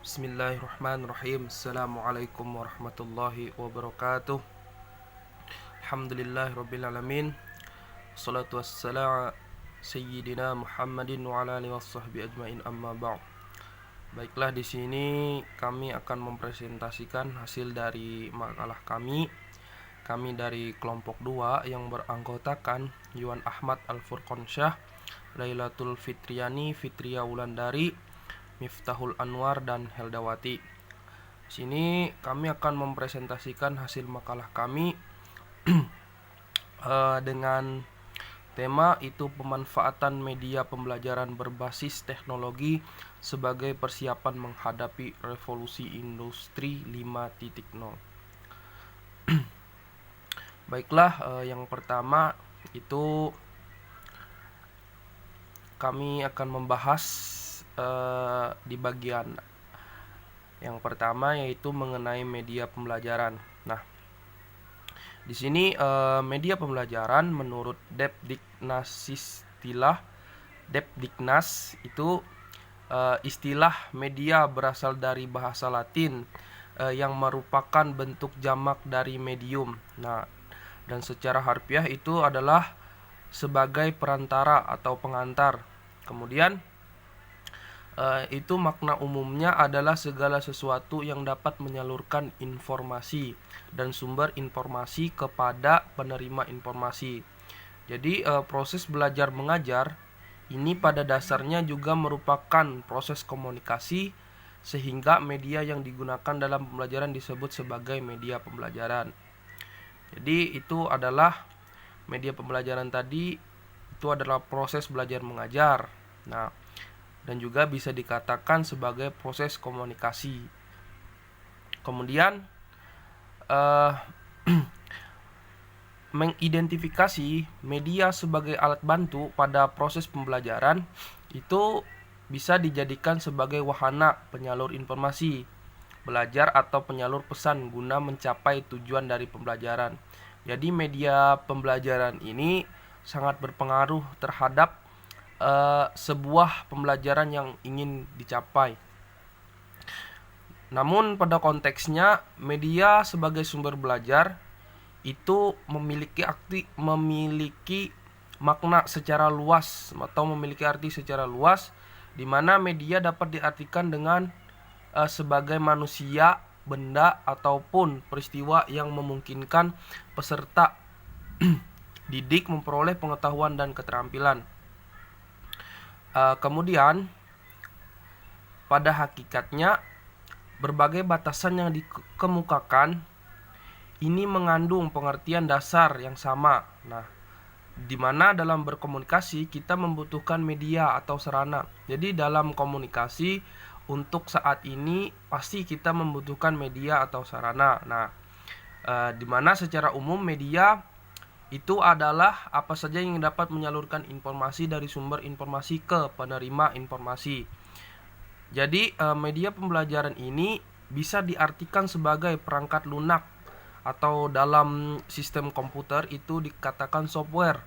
Bismillahirrahmanirrahim. Assalamualaikum warahmatullahi wabarakatuh. Alhamdulillahirrabbilalamin. Assalatu wassalamu Sayyidina Muhammadin wa ala alihi washabbihi ajmain, amma ba'd. Baiklah, di sini kami akan mempresentasikan hasil dari makalah kami. Kami dari kelompok 2 yang beranggotakan Yuan Ahmad Al-Furqansyah, Lailatul Fitriani, Fitria Wulandari, Miftahul Anwar, dan Heldawati. Sini kami akan mempresentasikan hasil makalah kami dengan tema itu pemanfaatan media pembelajaran berbasis teknologi sebagai persiapan menghadapi revolusi industri 5.0. Baiklah, yang pertama itu kami akan membahas di bagian yang pertama, yaitu mengenai media pembelajaran. Nah, di sini media pembelajaran menurut Depdiknas itu istilah media berasal dari bahasa Latin yang merupakan bentuk jamak dari medium. Nah, dan secara harfiah itu adalah sebagai perantara atau pengantar. Kemudian itu makna umumnya adalah segala sesuatu yang dapat menyalurkan informasi dan sumber informasi kepada penerima informasi. Jadi proses belajar mengajar ini pada dasarnya juga merupakan proses komunikasi, sehingga media yang digunakan dalam pembelajaran disebut sebagai media pembelajaran. Jadi itu adalah media pembelajaran tadi, itu adalah proses belajar mengajar. Nah, dan juga bisa dikatakan sebagai proses komunikasi. Kemudian mengidentifikasi media sebagai alat bantu pada proses pembelajaran itu bisa dijadikan sebagai wahana penyalur informasi belajar atau penyalur pesan guna mencapai tujuan dari pembelajaran. Jadi media pembelajaran ini sangat berpengaruh terhadap sebuah pembelajaran yang ingin dicapai. Namun pada konteksnya, media sebagai sumber belajar itu memiliki makna secara luas atau memiliki arti secara luas, di mana media dapat diartikan dengan sebagai manusia, benda, ataupun peristiwa yang memungkinkan peserta didik memperoleh pengetahuan dan keterampilan. Kemudian pada hakikatnya berbagai batasan yang dikemukakan ini mengandung pengertian dasar yang sama. Nah, di mana dalam berkomunikasi kita membutuhkan media atau sarana. Jadi dalam komunikasi untuk saat ini pasti kita membutuhkan media atau sarana. Nah, di mana secara umum media itu adalah apa saja yang dapat menyalurkan informasi dari sumber informasi ke penerima informasi. Jadi media pembelajaran ini bisa diartikan sebagai perangkat lunak atau dalam sistem komputer itu dikatakan software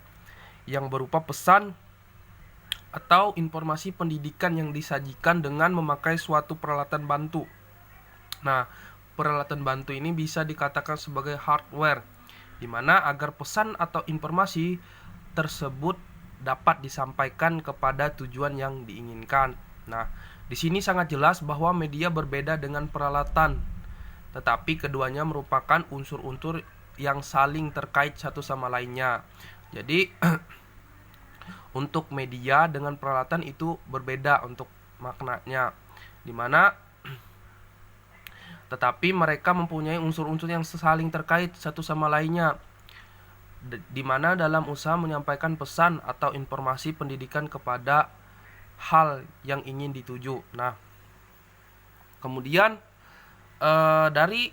yang berupa pesan atau informasi pendidikan yang disajikan dengan memakai suatu peralatan bantu. Nah, peralatan bantu ini bisa dikatakan sebagai hardware, di mana agar pesan atau informasi tersebut dapat disampaikan kepada tujuan yang diinginkan. Nah, di sini sangat jelas bahwa media berbeda dengan peralatan, tetapi keduanya merupakan unsur-unsur yang saling terkait satu sama lainnya. Jadi untuk media dengan peralatan itu berbeda untuk maknanya, di mana tetapi mereka mempunyai unsur-unsur yang saling terkait satu sama lainnya, di mana dalam usaha menyampaikan pesan atau informasi pendidikan kepada hal yang ingin dituju. Nah, kemudian dari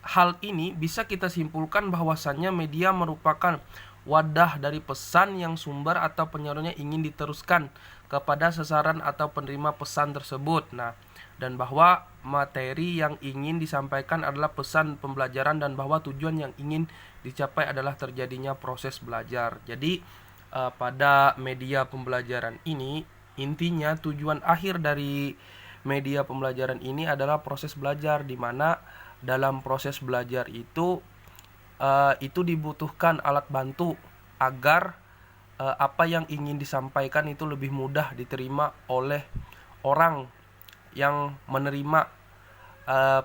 hal ini bisa kita simpulkan bahwasannya media merupakan wadah dari pesan yang sumber atau penyalurnya ingin diteruskan kepada sasaran atau penerima pesan tersebut. Nah, dan bahwa materi yang ingin disampaikan adalah pesan pembelajaran, dan bahwa tujuan yang ingin dicapai adalah terjadinya proses belajar. Jadi pada media pembelajaran ini intinya tujuan akhir dari media pembelajaran ini adalah proses belajar, di mana dalam proses belajar itu dibutuhkan alat bantu agar apa yang ingin disampaikan itu lebih mudah diterima oleh orang yang menerima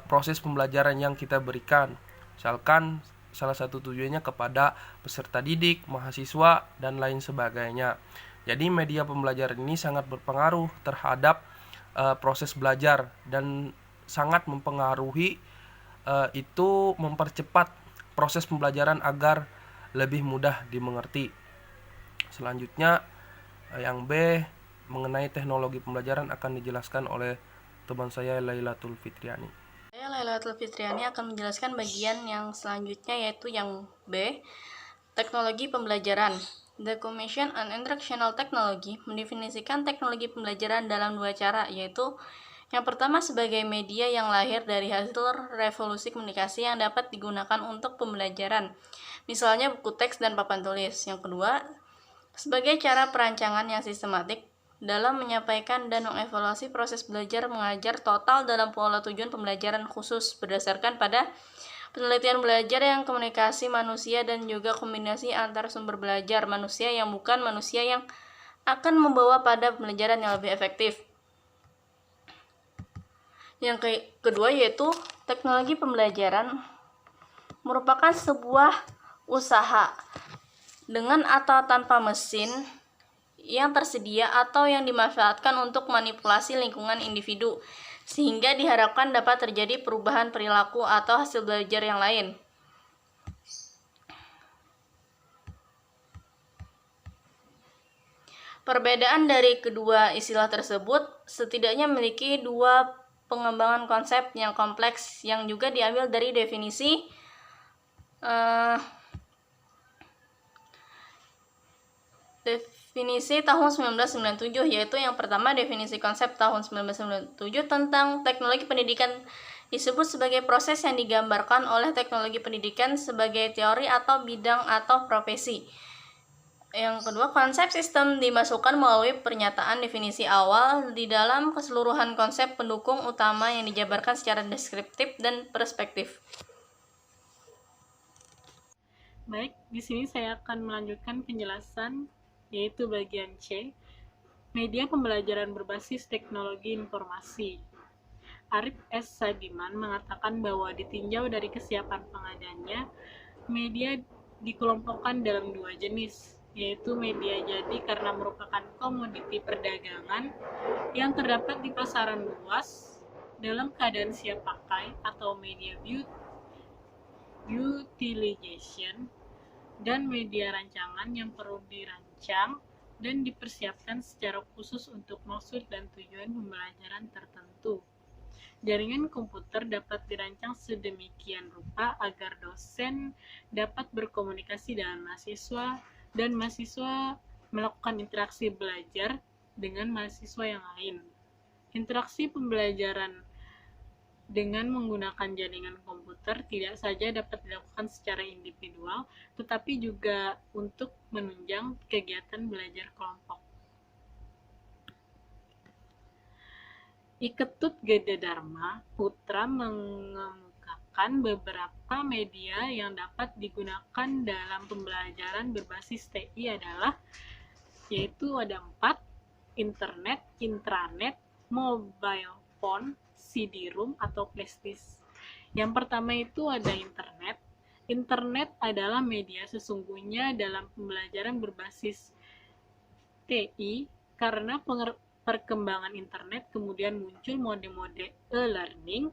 proses pembelajaran yang kita berikan. Misalkan salah satu tujuannya kepada peserta didik, mahasiswa, dan lain sebagainya. Jadi media pembelajaran ini sangat berpengaruh terhadap proses belajar dan sangat mempengaruhi itu mempercepat proses pembelajaran agar lebih mudah dimengerti. Selanjutnya yang B, mengenai teknologi pembelajaran akan dijelaskan oleh teman saya Lailatul Fitriani. Saya Lailatul Fitriani akan menjelaskan bagian yang selanjutnya, yaitu yang B, teknologi pembelajaran. The Commission on Instructional Technology mendefinisikan teknologi pembelajaran dalam dua cara, yaitu yang pertama sebagai media yang lahir dari hasil revolusi komunikasi yang dapat digunakan untuk pembelajaran, misalnya buku teks dan papan tulis. Yang kedua, sebagai cara perancangan yang sistematik dalam menyampaikan dan mengevaluasi proses belajar mengajar total dalam pola tujuan pembelajaran khusus berdasarkan pada penelitian belajar yang komunikasi manusia dan juga kombinasi antar sumber belajar manusia yang bukan manusia yang akan membawa pada pembelajaran yang lebih efektif. Yang kedua yaitu teknologi pembelajaran merupakan sebuah usaha dengan atau tanpa mesin yang tersedia atau yang dimanfaatkan untuk manipulasi lingkungan individu, sehingga diharapkan dapat terjadi perubahan perilaku atau hasil belajar yang lain. Perbedaan dari kedua istilah tersebut setidaknya memiliki dua pengembangan konsep yang kompleks yang juga diambil dari definisi tahun 1997, yaitu yang pertama definisi konsep tahun 1997 tentang teknologi pendidikan disebut sebagai proses yang digambarkan oleh teknologi pendidikan sebagai teori atau bidang atau profesi. Yang kedua, konsep sistem dimasukkan melalui pernyataan definisi awal di dalam keseluruhan konsep pendukung utama yang dijabarkan secara deskriptif dan perspektif. Baik, di sini saya akan melanjutkan penjelasan, yaitu bagian C, media pembelajaran berbasis teknologi informasi. Arif S. Sadiman mengatakan bahwa ditinjau dari kesiapan pengadanya, media dikelompokkan dalam dua jenis, yaitu media jadi karena merupakan komoditi perdagangan yang terdapat di pasaran luas dalam keadaan siap pakai, atau media utilization, dan media rancangan yang perlu dirancang dan dipersiapkan secara khusus untuk maksud dan tujuan pembelajaran tertentu. Jaringan komputer dapat dirancang sedemikian rupa agar dosen dapat berkomunikasi dengan mahasiswa dan mahasiswa melakukan interaksi belajar dengan mahasiswa yang lain. Interaksi pembelajaran dengan menggunakan jaringan komputer tidak saja dapat dilakukan secara individual, tetapi juga untuk menunjang kegiatan belajar kelompok. Iketut Gede Dharma Putra mengemukakan beberapa media yang dapat digunakan dalam pembelajaran berbasis TI adalah, yaitu ada 4, internet, intranet, mobile phone, CD-ROM atau flashdisk. Yang pertama itu ada internet. Internet adalah media sesungguhnya dalam pembelajaran berbasis TI karena perkembangan internet kemudian muncul mode-mode e-learning,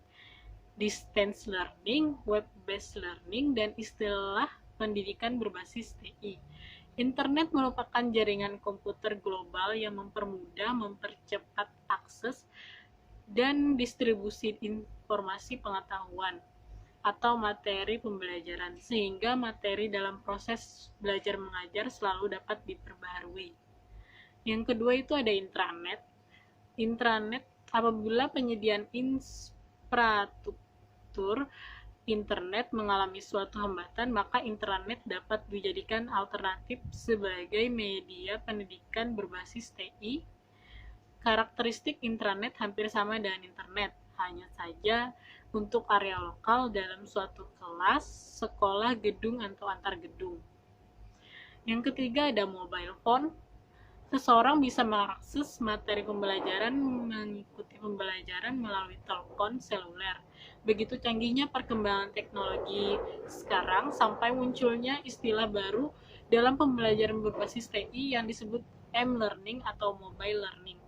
distance learning, web-based learning, dan istilah pendidikan berbasis TI. Internet merupakan jaringan komputer global yang mempermudah, mempercepat akses dan distribusi informasi pengetahuan atau materi pembelajaran, sehingga materi dalam proses belajar mengajar selalu dapat diperbaharui. Yang kedua itu ada intranet. Intranet apabila penyediaan infrastruktur internet mengalami suatu hambatan, maka intranet dapat dijadikan alternatif sebagai media pendidikan berbasis TI Karakteristik intranet hampir sama dengan internet, hanya saja untuk area lokal dalam suatu kelas, sekolah, gedung, atau antar gedung. Yang ketiga ada mobile phone. Seseorang bisa mengakses materi pembelajaran, mengikuti pembelajaran melalui telepon seluler. Begitu canggihnya perkembangan teknologi sekarang sampai munculnya istilah baru dalam pembelajaran berbasis TI yang disebut m-learning atau mobile learning.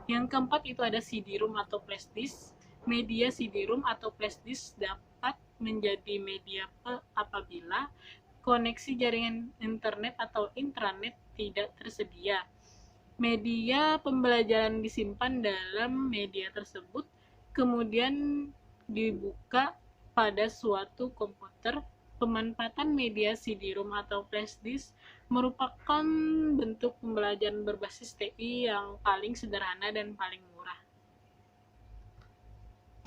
Yang keempat itu ada CD-ROM atau flash disk. Media CD-ROM atau flash disk dapat menjadi media apabila koneksi jaringan internet atau intranet tidak tersedia. Media pembelajaran disimpan dalam media tersebut, kemudian dibuka pada suatu komputer. Pemanfaatan media CD-ROM atau flash disk merupakan bentuk pembelajaran berbasis TI yang paling sederhana dan paling murah.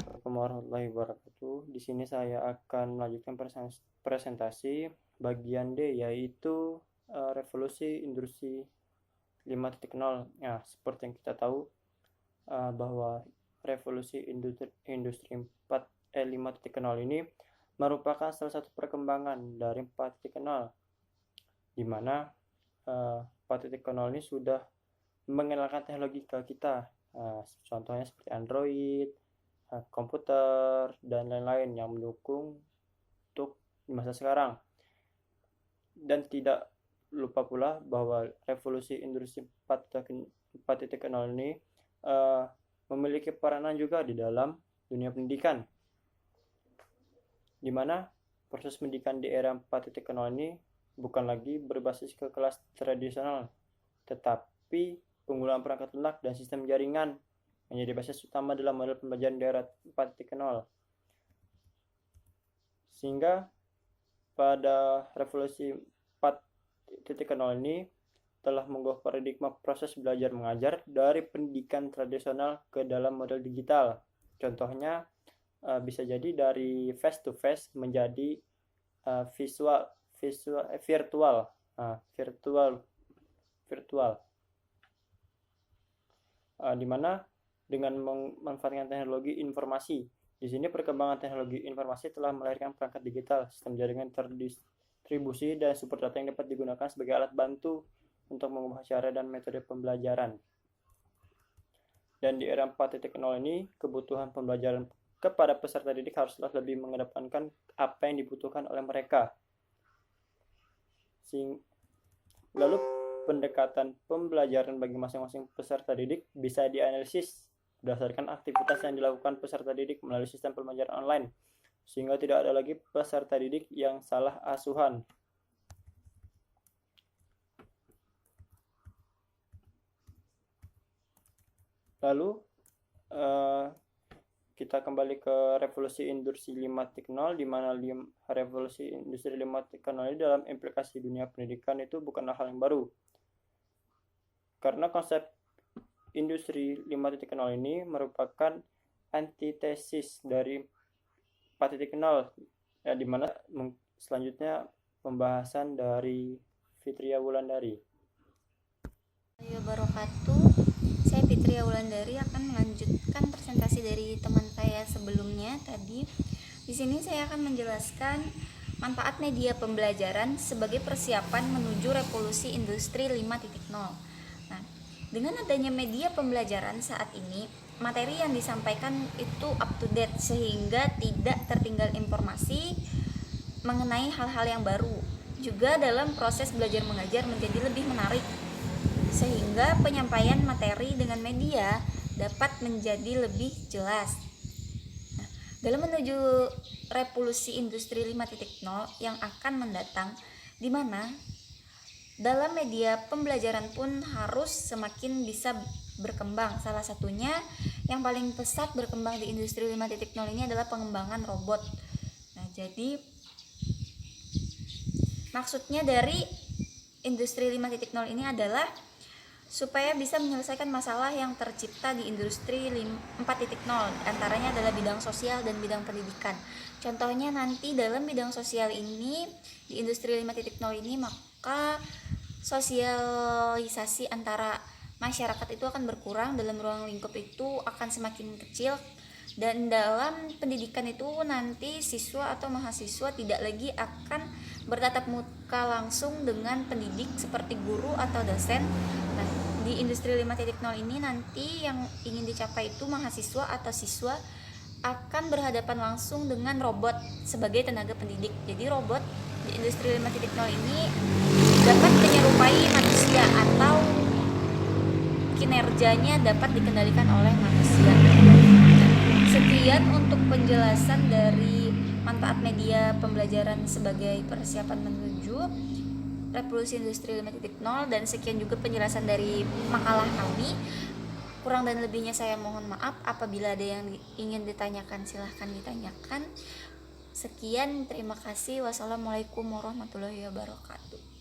Assalamualaikum warahmatullahi wabarakatuh. Di sini saya akan melanjutkan presentasi bagian D, yaitu revolusi industri 5.0. Nah, seperti yang kita tahu bahwa revolusi industri 5.0 ini merupakan salah satu perkembangan dari 4.0, di mana 4.0 ini sudah mengenalkan teknologi ke kita. Contohnya seperti Android, komputer, dan lain-lain yang mendukung untuk di masa sekarang. Dan tidak lupa pula bahwa revolusi industri 4.0 ini memiliki peranan juga di dalam dunia pendidikan, di mana proses pendidikan di era 4.0 ini bukan lagi berbasis ke kelas tradisional, tetapi penggunaan perangkat lunak dan sistem jaringan menjadi basis utama dalam model pembelajaran di era 4.0. Sehingga pada revolusi 4.0 ini telah mengubah paradigma proses belajar mengajar dari pendidikan tradisional ke dalam model digital. Contohnya bisa jadi dari face to face menjadi virtual. Di mana dengan memanfaatkan teknologi informasi. Di sini perkembangan teknologi informasi telah melahirkan perangkat digital, sistem jaringan terdistribusi, dan sumber data yang dapat digunakan sebagai alat bantu untuk mengubah cara dan metode pembelajaran. Dan di era 4.0 ini, kebutuhan pembelajaran kepada peserta didik haruslah lebih mengedepankan apa yang dibutuhkan oleh mereka. Lalu pendekatan pembelajaran bagi masing-masing peserta didik bisa dianalisis berdasarkan aktivitas yang dilakukan peserta didik melalui sistem pembelajaran online, sehingga tidak ada lagi peserta didik yang salah asuhan. Lalu kita kembali ke revolusi industri 5.0, di mana revolusi industri 5.0 ini dalam implikasi dunia pendidikan itu bukanlah hal yang baru. Karena konsep industri 5.0 ini merupakan antitesis dari 4.0, ya, di mana selanjutnya pembahasan dari Fitria Wulandari. Wabarakatuh. Saya Fitria Wulandari akan melanjutkan presentasi dari teman saya sebelumnya tadi. Di sini saya akan menjelaskan manfaat media pembelajaran sebagai persiapan menuju revolusi industri 5.0. Nah, dengan adanya media pembelajaran saat ini, materi yang disampaikan itu up to date sehingga tidak tertinggal informasi mengenai hal-hal yang baru. Juga dalam proses belajar mengajar menjadi lebih menarik, sehingga penyampaian materi dengan media dapat menjadi lebih jelas. Nah, dalam menuju revolusi industri 5.0 yang akan mendatang, di mana dalam media pembelajaran pun harus semakin bisa berkembang. Salah satunya yang paling pesat berkembang di industri 5.0 ini adalah pengembangan robot. Nah, jadi maksudnya dari industri 5.0 ini adalah supaya bisa menyelesaikan masalah yang tercipta di industri 4.0, antaranya adalah bidang sosial dan bidang pendidikan. Contohnya nanti dalam bidang sosial ini, di industri 5.0 ini, maka sosialisasi antara masyarakat itu akan berkurang, dalam ruang lingkup itu akan semakin kecil, dan dalam pendidikan itu nanti siswa atau mahasiswa tidak lagi akan bertatap muka langsung dengan pendidik seperti guru atau dosen. Nah, di industri 5.0 ini nanti yang ingin dicapai itu mahasiswa atau siswa akan berhadapan langsung dengan robot sebagai tenaga pendidik. Jadi robot di industri 5.0 ini dapat menyerupai manusia atau kinerjanya dapat dikendalikan oleh manusia. Sekian untuk penjelasan dari manfaat media pembelajaran sebagai persiapan menuju revolusi industri 5.0, dan sekian juga penjelasan dari makalah kami. Kurang dan lebihnya saya mohon maaf. Apabila ada yang ingin ditanyakan silahkan ditanyakan. Sekian, terima kasih. Wassalamualaikum warahmatullahi wabarakatuh.